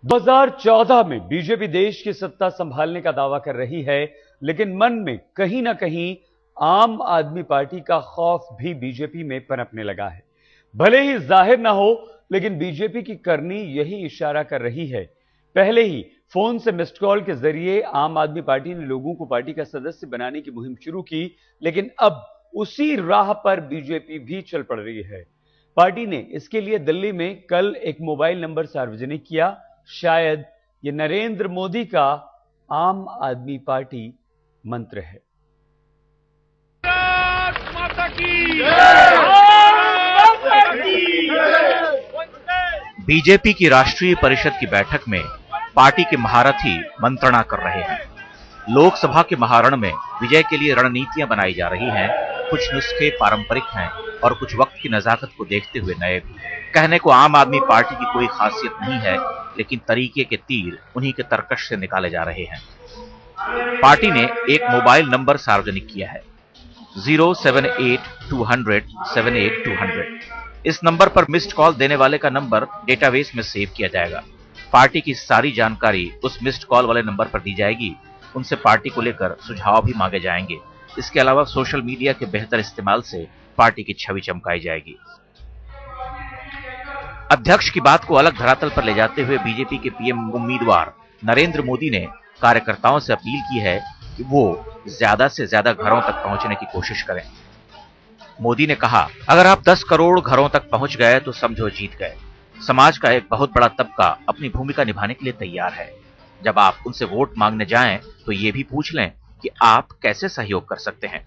2014 में बीजेपी देश की सत्ता संभालने का दावा कर रही है, लेकिन मन में कहीं ना कहीं आम आदमी पार्टी का खौफ भी बीजेपी में पनपने लगा है। भले ही जाहिर ना हो, लेकिन बीजेपी की करनी यही इशारा कर रही है। पहले ही फोन से मिस्ड कॉल के जरिए आम आदमी पार्टी ने लोगों को पार्टी का सदस्य बनाने की मुहिम शुरू की, लेकिन अब उसी राह पर बीजेपी भी चल पड़ रही है। पार्टी ने इसके लिए दिल्ली में कल एक मोबाइल नंबर सार्वजनिक किया। शायद ये नरेंद्र मोदी का आम आदमी पार्टी मंत्र है। बीजेपी की राष्ट्रीय परिषद की बैठक में पार्टी के महारथी मंत्रणा कर रहे हैं। लोकसभा के महारण में विजय के लिए रणनीतियां बनाई जा रही हैं। कुछ नुस्खे पारंपरिक हैं और कुछ वक्त की नजाकत को देखते हुए नए भी। कहने को आम आदमी पार्टी की कोई खासियत नहीं है, लेकिन तरीके के तीर उन्हीं के तरकश से निकाले जा रहे हैं। पार्टी ने एक मोबाइल नंबर सार्वजनिक किया है, 078-200-78200। इस नंबर पर मिस्ड कॉल देने वाले का नंबर डेटाबेस में सेव किया जाएगा। पार्टी की सारी जानकारी उस मिस्ड कॉल वाले नंबर पर दी जाएगी। उनसे पार्टी को लेकर सुझाव भी मांगे जाएंगे। इसके अलावा सोशल मीडिया के बेहतर इस्तेमाल से पार्टी की छवि चमकाई जाएगी। अध्यक्ष की बात को अलग धरातल पर ले जाते हुए बीजेपी के पीएम उम्मीदवार नरेंद्र मोदी ने कार्यकर्ताओं से अपील की है कि वो ज्यादा से ज्यादा घरों तक पहुंचने की कोशिश करें। मोदी ने कहा, अगर आप 10 करोड़ घरों तक पहुंच गए तो समझो जीत गए। समाज का एक बहुत बड़ा तबका अपनी भूमिका निभाने के लिए तैयार है। जब आप उनसे वोट मांगने जाएं तो ये भी पूछ लें कि आप कैसे सहयोग कर सकते हैं।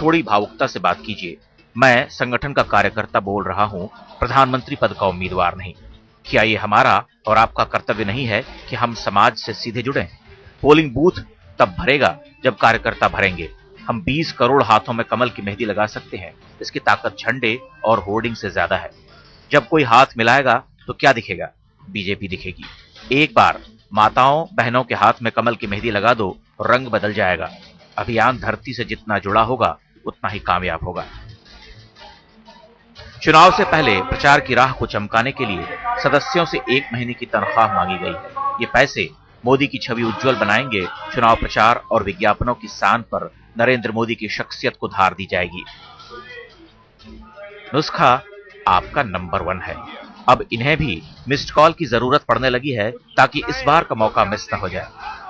थोड़ी भावुकता से बात कीजिए। मैं संगठन का कार्यकर्ता बोल रहा हूं, प्रधानमंत्री पद का उम्मीदवार नहीं। क्या ये हमारा और आपका कर्तव्य नहीं है कि हम समाज से सीधे जुड़ें? पोलिंग बूथ तब भरेगा जब कार्यकर्ता भरेंगे। हम 20 करोड़ हाथों में कमल की मेहंदी लगा सकते हैं। इसकी ताकत झंडे और होर्डिंग से ज्यादा है। जब कोई हाथ मिलाएगा तो क्या दिखेगा? बीजेपी दिखेगी। एक बार माताओं बहनों के हाथ में कमल की मेहंदी लगा दो, रंग बदल जाएगा। अभियान धरती से जितना जुड़ा होगा उतना ही कामयाब होगा। चुनाव से पहले प्रचार की राह को चमकाने के लिए सदस्यों से 1 महीने की तनख्वाह मांगी गई है। ये पैसे मोदी की छवि उज्जवल बनाएंगे। चुनाव प्रचार और विज्ञापनों की सान पर नरेंद्र मोदी की शख्सियत को धार दी जाएगी। नुस्खा आपका नंबर 1 है। अब इन्हें भी मिस्ड कॉल की जरूरत पड़ने लगी है ताकि इस बार का मौका मिस न हो जाए।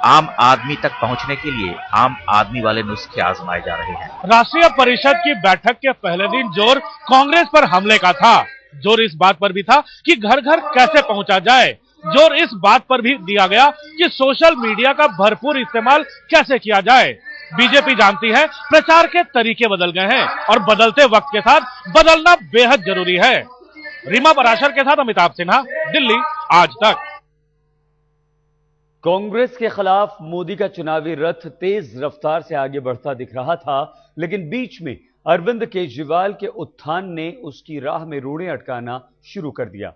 आम आदमी तक पहुंचने के लिए आम आदमी वाले नुस्खे आजमाए जा रहे हैं। राष्ट्रीय परिषद की बैठक के पहले दिन जोर कांग्रेस पर हमले का था। जोर इस बात पर भी था कि घर घर कैसे पहुंचा जाए। जोर इस बात पर भी दिया गया कि सोशल मीडिया का भरपूर इस्तेमाल कैसे किया जाए। बीजेपी जानती है प्रचार के तरीके बदल गए हैं और बदलते वक्त के साथ बदलना बेहद जरूरी है। रीमा पराशर के साथ अमिताभ सिन्हा, दिल्ली, आज तक। कांग्रेस के खिलाफ मोदी का चुनावी रथ तेज रफ्तार से आगे बढ़ता दिख रहा था, लेकिन बीच में अरविंद केजरीवाल के उत्थान ने उसकी राह में रोड़े अटकाना शुरू कर दिया।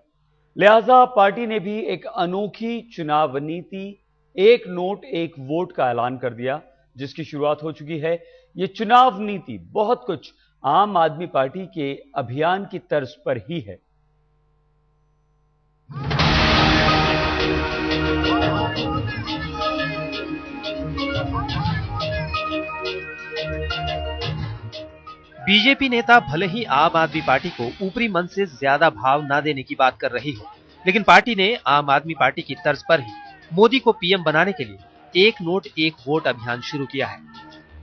लिहाजा पार्टी ने भी एक अनोखी चुनाव नीति 1 नोट 1 वोट का ऐलान कर दिया, जिसकी शुरुआत हो चुकी है। यह चुनाव नीति बहुत कुछ आम आदमी पार्टी के अभियान की तर्ज पर ही है। बीजेपी नेता भले ही आम आदमी पार्टी को ऊपरी मन से ज्यादा भाव ना देने की बात कर रही हो, लेकिन पार्टी ने आम आदमी पार्टी की तर्ज पर ही मोदी को पीएम बनाने के लिए 1 नोट 1 वोट अभियान शुरू किया है।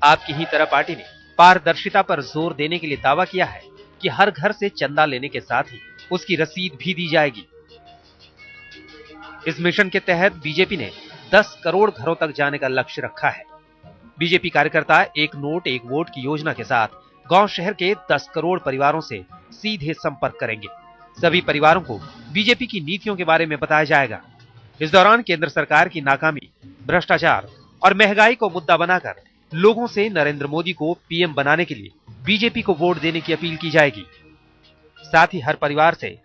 आपकी ही तरह पार्टी ने पारदर्शिता पर जोर देने के लिए दावा किया है कि हर घर से चंदा लेने के साथ ही उसकी रसीद भी दी जाएगी। इस मिशन के तहत बीजेपी ने 10 करोड़ घरों तक जाने का लक्ष्य रखा है। बीजेपी कार्यकर्ता 1 नोट 1 वोट की योजना के साथ गांव शहर के 10 करोड़ परिवारों से सीधे संपर्क करेंगे। सभी परिवारों को बीजेपी की नीतियों के बारे में बताया जाएगा। इस दौरान केंद्र सरकार की नाकामी, भ्रष्टाचार और महंगाई को मुद्दा बनाकर लोगों से नरेंद्र मोदी को पीएम बनाने के लिए बीजेपी को वोट देने की अपील की जाएगी। साथ ही हर परिवार से